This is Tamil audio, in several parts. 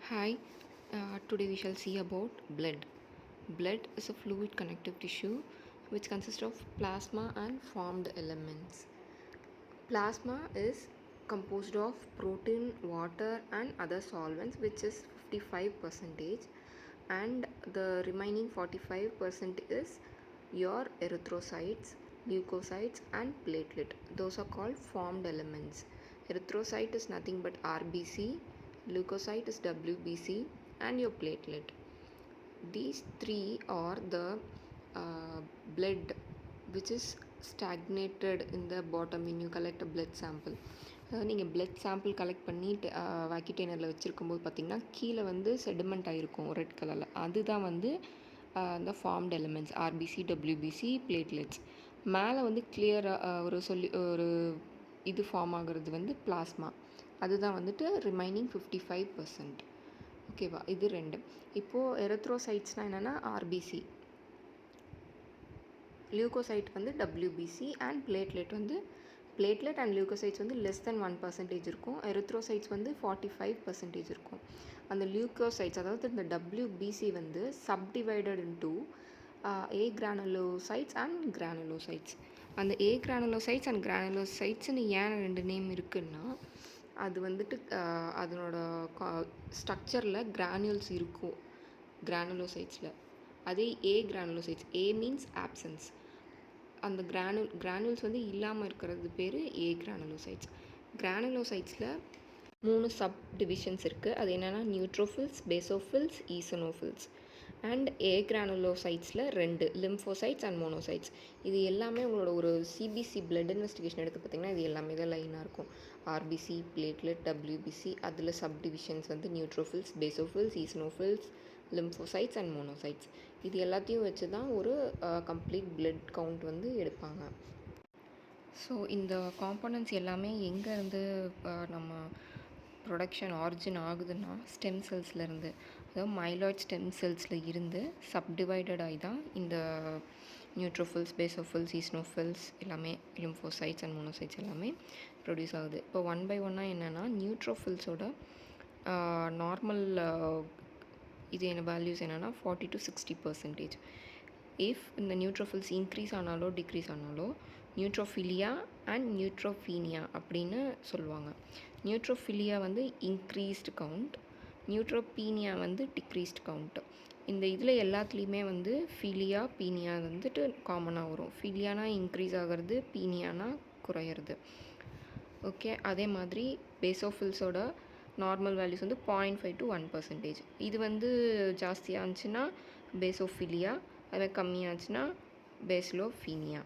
Hi, today we shall see about blood. Blood is a fluid connective tissue which consists of plasma and formed elements. Plasma is composed of protein, water, and other solvents, which is 55%, and the remaining 45% is your erythrocytes, leukocytes, and platelet. Those are called formed elements. Erythrocyte is nothing but RBC, leukocyte is WBC, and your platelet. These three are the blood which is stagnated in the bottom when you collect a blood sample. நீங்கள் பிளட் சாம்பிள் கலெக்ட் பண்ணி வேக்கிட்டேனரில் வச்சுருக்கும்போது பார்த்திங்கன்னா கீழே வந்து செடிமெண்ட் ஆகிருக்கும் ரெட் கலரில். அதுதான் வந்து இந்த formed elements RBC, WBC, platelets. மேலே வந்து கிளியராக ஒரு இது ஃபார்ம் ஆகிறது வந்து பிளாஸ்மா. அதுதான் வந்துட்டு ரிமைனிங் 55%. ஓகேவா? இது ரெண்டு. இப்போது எரித்ரோசைட்ஸ்னால் என்னென்னா ஆர்பிசி, லியூகோசைட் வந்து WBC, and platelet and leucocytes வந்து லெஸ் தென் 1% இருக்கும். எரித்ரோசைட்ஸ் வந்து 45% இருக்கும். அந்த லியூகோசைட்ஸ், அதாவது இந்த டபிள்யூபிசி வந்து subdivided into A granulocytes and granulocytes. அந்த ஏ கிரானுலோசைட்ஸ் அண்ட் கிரானுலோசைட்ஸ்னு ஏன் ரெண்டு நேம் இருக்குன்னா, அது வந்துட்டு அதனோட ஸ்ட்ரக்சரில் கிரானியூல்ஸ் இருக்கும் கிரானுலோசைட்ஸில். அதே agranulocytes, a means absence, அந்த கிரானுல்ஸ் வந்து இல்லாமல் இருக்கிறது பேர் ஏ கிரானுலோசைட்ஸ். கிரானுலோசைட்ஸில் 3 சப் டிவிஷன்ஸ் இருக்குது. அது என்னென்னா நியூட்ரோஃபில்ஸ், பேசோஃபில்ஸ், ஈசனோஃபில்ஸ். அண்ட் ஏ கிரானுலோசைட்ஸில் 2 லிம்போசைட்ஸ் அண்ட் மோனோசைட்ஸ். இது எல்லாமே உங்களோட ஒரு சிபிசி பிளட் இன்வெஸ்டிகேஷன் எடுத்து பார்த்திங்கன்னா இது எல்லாமே தான் லைனாக இருக்கும். ஆர்பிசி, பிளேட்லெட், டபிள்யூபிசி, அதில் சப் டிவிஷன்ஸ் வந்து neutrophils, basophils, eosinophils, lymphocytes and monocytes. இது எல்லாத்தையும் வச்சு தான் ஒரு கம்ப்ளீட் பிளட் கவுண்ட் வந்து எடுப்பாங்க. ஸோ இந்த காம்போனன்ட்ஸ் எல்லாமே எங்கேருந்து நம்ம ப்ரொடக்ஷன் ஆரிஜின் ஆகுதுன்னா ஸ்டெம் செல்ஸ்லேருந்து, அதாவது மைலாய்ட் ஸ்டெம் செல்ஸில் இருந்து சப்டிவைடட் ஆகி தான் இந்த நியூட்ரோஃபில்ஸ், பேசோஃபில்ஸ், ஈஸ்னோஃபில்ஸ் எல்லாமே, லிம்போசைட்ஸ் அண்ட் மோனோசைட்ஸ் எல்லாமே ப்ரொடியூஸ் ஆகுது. இப்போ 1 by 1 என்னென்னா நியூட்ரோஃபில்ஸோட நார்மல் இது என்ன வேல்யூஸ் என்னென்னா 40 to 60%. இஃப் இந்த நியூட்ரோஃபில்ஸ் இன்க்ரீஸ் ஆனாலோ டிக்ரீஸ் ஆனாலோ நியூட்ரோஃபிலியா அண்ட் நியூட்ரோஃபீனியா அப்படின்னு சொல்லுவாங்க. நியூட்ரோஃபிலியா வந்து இன்க்ரீஸ்டு கவுண்ட், நியூட்ரோபீனியா வந்து டிக்ரீஸ்டு கவுண்ட். இந்த இதில் எல்லாத்துலேயுமே வந்து ஃபீலியா, பீனியா வந்துட்டு காமனாக வரும். ஃபீலியானா இன்க்ரீஸ் ஆகிறது, பீனியானா குறையிறது. ஓகே, அதே மாதிரி பேசோஃபில்ஸோட நார்மல் வேல்யூஸ் வந்து 0.5 to 1%. இது வந்து ஜாஸ்தியாக இருந்துச்சுன்னா பேசோஃபிலியா, அது கம்மியாச்சுன்னா பேஸ்லோஃபீனியா.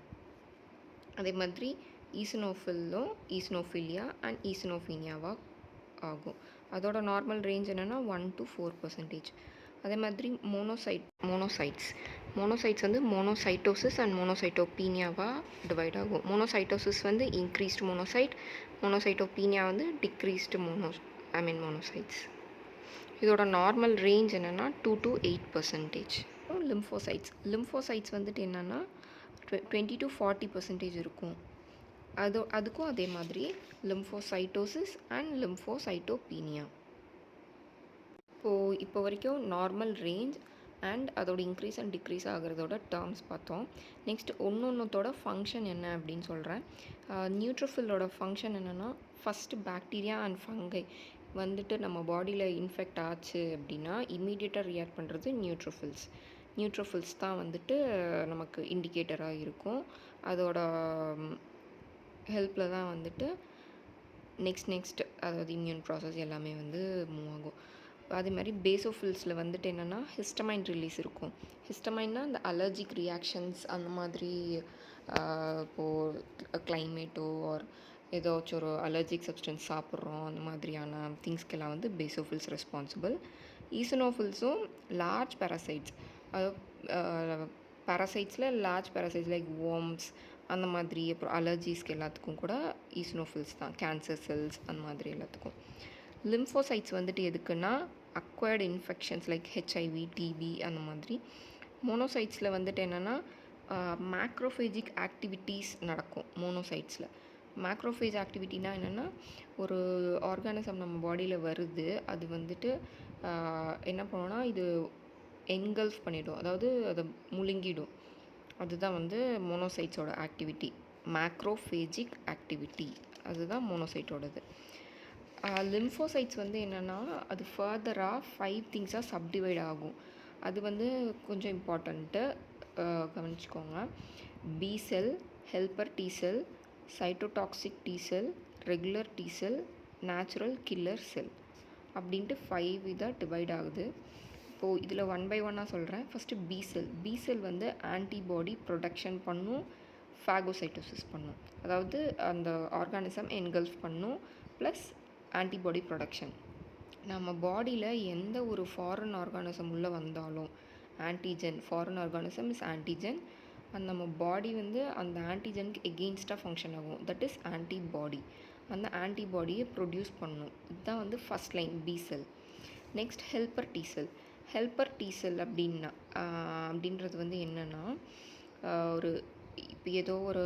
அதே மாதிரி ஈசனோஃபில்லும் ஈசனோஃபிலியா அண்ட் ஈசனோஃபீனியாவாக ஆகும். அதோட நார்மல் ரேஞ்ச் என்னென்னா 1 to 4%. அதே மாதிரி மோனோசைட்ஸ் வந்து மோனோசைட்டோசிஸ் அண்ட் மோனோசைட்டோபீனியாவாக டிவைட் ஆகும். மோனோசைட்டோசிஸ் வந்து இன்க்ரீஸ்டு மோனோசைட், மோனோசைட்டோபீனியா வந்து டிக்ரீஸ்டு மோனோசைட்ஸ். இதோட நார்மல் ரேஞ்ச் என்னென்னா 2 to 8%. லிம்போசைட்ஸ் வந்துட்டு என்னென்னா 20 to 40% இருக்கும். அதுக்கும் அதே மாதிரி லிம்போசைட்டோசிஸ் அண்ட் லிம்போசைட்டோபீனியா. இப்போ வரைக்கும் நார்மல் ரேஞ்ச் அண்ட் அதோட இன்க்ரீஸ் அண்ட் டிக்ரீஸ் ஆகிறதோட டேர்ம்ஸ் பார்த்தோம். நெக்ஸ்ட் ஒன்றொன்றத்தோட ஃபங்க்ஷன் என்ன அப்படின்னு சொல்கிறேன். நியூட்ரோஃபில்லோட ஃபங்க்ஷன் என்னென்னா, ஃபஸ்ட்டு பாக்டீரியா அண்ட் ஃபங்கை வந்துட்டு நம்ம பாடியில் இன்ஃபெக்ட் ஆச்சு அப்படின்னா இம்மீடியட்டாக ரியாக்ட் பண்ணுறது நியூட்ரோஃபில்ஸ் தான் வந்துட்டு நமக்கு இண்டிகேட்டராக இருக்கும். அதோட ஹெல்ப்பில் தான் வந்துட்டு நெக்ஸ்ட் அதாவது இம்யூன் ப்ராசஸ் எல்லாமே வந்து மூவ் ஆகும். அதே மாதிரி பேசோஃபில்ஸில் வந்துட்டு என்னென்னா ஹிஸ்டமைன் ரிலீஸ் இருக்கும். ஹிஸ்டமைன்னா இந்த அலர்ஜிக் ரியாக்ஷன்ஸ் அந்த மாதிரி, இப்போது கிளைமேட்டோ ஆர் ஏதாச்சும் ஒரு அலர்ஜிக் சப்ஸ்டன்ஸ் சாப்பிட்றோம், அந்த மாதிரியான திங்ஸ்க்கெல்லாம் வந்து பேசோஃபில்ஸ் ரெஸ்பான்சிபிள். ஈசனோஃபில்ஸும் லார்ஜ் பேராசைட்ஸ், பேராசைட்ஸில் லார்ஜ் பேராசைட்ஸ் லைக் worms அந்த மாதிரி, அப்புறம் அலர்ஜிஸ்க்கு எல்லாத்துக்கும் கூட ஈசனோஃபில்ஸ் தான், கேன்சர் செல்ஸ் அந்த மாதிரி எல்லாத்துக்கும். லிம்போசைட்ஸ் வந்துட்டு எதுக்குன்னா acquired infections like HIV, TB அந்த மாதிரி. மோனோசைட்ஸில் வந்துட்டு என்னென்னா மேக்ரோஃபேஜிக் ஆக்டிவிட்டீஸ் நடக்கும் மோனோசைட்ஸில். மேக்ரோஃபேஜ் ஆக்டிவிட்டினா என்னென்னா, ஒரு ஆர்கானிசம் நம்ம பாடியில் வருது, அது வந்துட்டு என்ன பண்ணுவோன்னா, இது என்கல்ஃப் பண்ணிடும், அதாவது அதை முழுங்கிடும். அதுதான் வந்து மோனோசைட்ஸோட ஆக்டிவிட்டி. மேக்ரோஃபேஜிக் ஆக்டிவிட்டி அதுதான் மோனோசைட்டோடது. லிம்ஃபோசைட்ஸ் வந்து என்னென்னா, அது ஃபர்தராக 5 திங்ஸாக சப்டிவைட் ஆகும். அது வந்து கொஞ்சம் இம்பார்ட்டண்ட்டு, கவனிச்சுக்கோங்க. B cell, helper T cell, cytotoxic T cell, regular T cell, natural killer cell அப்படின்ட்டு 5 இதாக டிவைட் ஆகுது. இப்போது இதில் 1 by 1 சொல்கிறேன். First B cell. B cell வந்து ஆன்டிபாடி ப்ரொடக்ஷன் பண்ணும், ஃபேகோசைட்டோசிஸ் பண்ணும், அதாவது அந்த ஆர்கானிசம் என்கல்ஃப் பண்ணும், ப்ளஸ் ஆன்டிபாடி ப்ரொடக்ஷன். நம்ம பாடியில் எந்த ஒரு ஃபாரின் ஆர்கானிசம் உள்ளே வந்தாலும் antigen, foreign organism is antigen, அந்த நம்ம பாடி வந்து அந்த ஆன்டிஜனுக்கு எகெயின்ஸ்டாக ஃபங்க்ஷன் ஆகும், தட் இஸ் ஆன்டிபாடி. அந்த ஆன்டிபாடியை ப்ரொடியூஸ் பண்ணும். இதுதான் வந்து first line B cell. Next helper T cell. Helper T cell அப்படின்றது வந்து என்னென்னா, ஒரு இப்போ ஏதோ ஒரு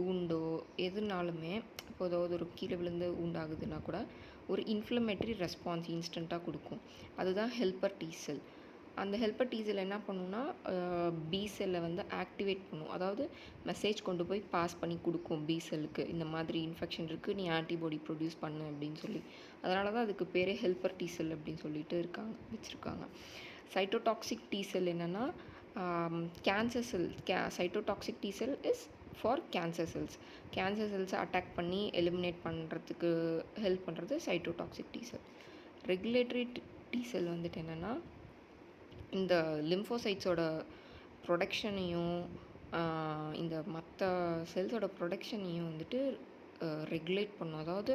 ஊண்டோ எதுனாலுமே, இப்போ ஏதாவது ஒரு கீழே விழுந்து ஊண்டாகுதுன்னா கூட ஒரு இன்ஃப்ளமேட்டரி ரெஸ்பான்ஸ் இன்ஸ்டண்ட்டாக கொடுக்கும். அதுதான் ஹெல்பர் டி செல். அந்த ஹெல்பர் டி செல் என்ன பண்ணுன்னா, பி செல்லை வந்து ஆக்டிவேட் பண்ணும், அதாவது மெசேஜ் கொண்டு போய் பாஸ் பண்ணி கொடுக்கும் பி செல்லுக்கு, இந்த மாதிரி இன்ஃபெக்ஷன் இருக்குது, நீ ஆன்டிபாடி ப்ரொடியூஸ் பண்ணு அப்படின்னு சொல்லி. அதனால தான் அதுக்கு பேரே ஹெல்பர் டி செல் அப்படின்னு சொல்லிட்டு வச்சுருக்காங்க. சைட்டோடாக்சிக் டி செல் என்னென்னா, cancer cell. Cytotoxic T cell is for cancer cells. Cancer செல்ஸை அட்டாக் பண்ணி எலிமினேட் பண்ணுறதுக்கு ஹெல்ப் பண்ணுறது cytotoxic T cell. Regulatory T cell வந்துட்டு என்னென்னா, இந்த லிம்ஃபோசைட்ஸோட ப்ரொடக்ஷனையும் இந்த மற்ற செல்ஸோட ப்ரொடக்ஷனையும் வந்துட்டு ரெகுலேட் பண்ணும், அதாவது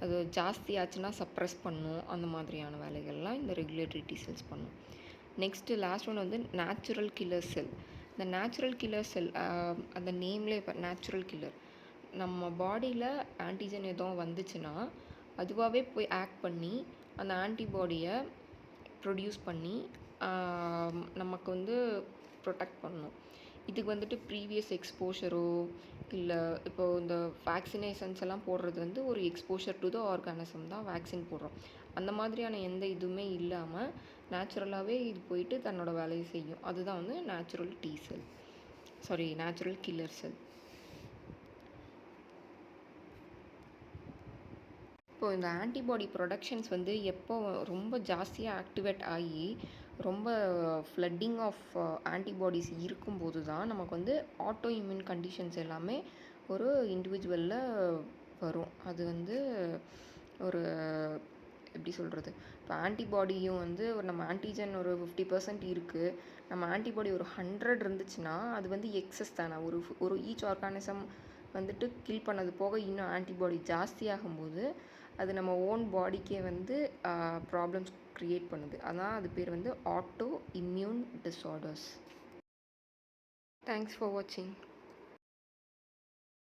அது ஜாஸ்தியாச்சுன்னா சப்ரெஸ் பண்ணும். அந்த மாதிரியான வேலைகள்லாம் இந்த ரெகுலேட்டரி டி செல்ஸ் பண்ணும். நெக்ஸ்ட்டு லாஸ்ட் ஒன் வந்து நேச்சுரல் கில்லர் செல். இந்த நேச்சுரல் கில்லர் செல், அந்த நேம்லேயே இப்போ நேச்சுரல் கில்லர், நம்ம பாடியில் ஆன்டிஜன் எதுவும் வந்துச்சுன்னா அதுவாகவே போய் ஆக்ட் பண்ணி அந்த ஆன்டிபாடியை ப்ரொடியூஸ் பண்ணி நமக்கு வந்து ப்ரொடெக்ட் பண்ணணும். இதுக்கு வந்துட்டு ப்ரீவியஸ் எக்ஸ்போஷரோ இல்லை இப்போது இந்த வேக்சினேஷன்ஸ் எல்லாம் போடுறது வந்து ஒரு எக்ஸ்போஷர் டு த ஆர்கானிசம் தான் வேக்சின் போடுறோம். அந்த மாதிரியான எந்த இதுவுமே இல்லாமல் நேச்சுரலாகவே இது போயிட்டு தன்னோட வேலையை செய்யும். அதுதான் வந்து natural T cell, natural killer cell. இப்போது இந்த ஆன்டிபாடி ப்ரொடக்ஷன்ஸ் வந்து எப்போ ரொம்ப ஜாஸ்தியாக ஆக்டிவேட் ஆகி ரொம்ப ஃப்ளட்டிங் ஆஃப் ஆன்டிபாடிஸ் இருக்கும்போது தான் நமக்கு வந்து ஆட்டோ இம்யூன் கண்டிஷன்ஸ் எல்லாமே ஒரு இண்டிவிஜுவலில் வரும். அது வந்து ஒரு எப்படி சொல்கிறது, இப்போ ஆன்டிபாடியும் வந்து ஒரு நம்ம ஆன்டிஜன் ஒரு 50% இருக்குது, நம்ம ஆன்டிபாடி ஒரு 100 இருந்துச்சுன்னா அது வந்து எக்ஸஸ் தானே. ஒரு ஈச் ஆர்கானிசம் வந்துட்டு கில் பண்ணது போக இன்னும் ஆன்டிபாடி ஜாஸ்தியாகும்போது அது நம்ம ஓன் பாடிக்கே வந்து ப்ராப்ளம்ஸ் க்ரியேட் பண்ணுது. அதான் அது பேர் வந்து auto immune disorders. Thanks for வாட்சிங்.